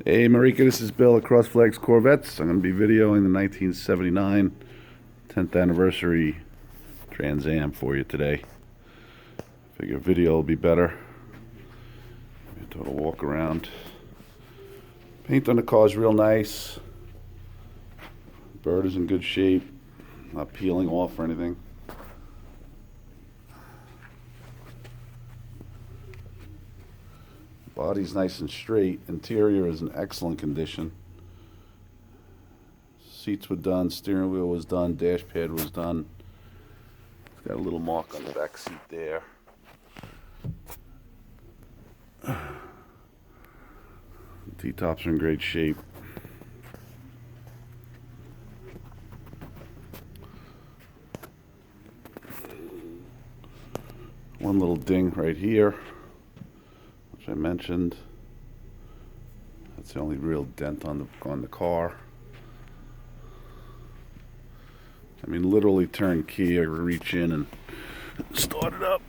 Hey Marika, this is Bill at Cross Flags Corvettes. I'm going to be videoing the 1979 10th anniversary Trans Am for you today. Figure video will be better. Total walk around. Paint on the car is real nice. Bird is in good shape, not peeling off or anything. Body's nice and straight. Interior is in excellent condition. Seats were done, steering wheel was done, dash pad was done. It's got a little mark on the back seat there. T-tops are in great shape. One little ding right here, which I mentioned. That's the only real dent on the car. I mean, literally turn key, I reach in and start it up.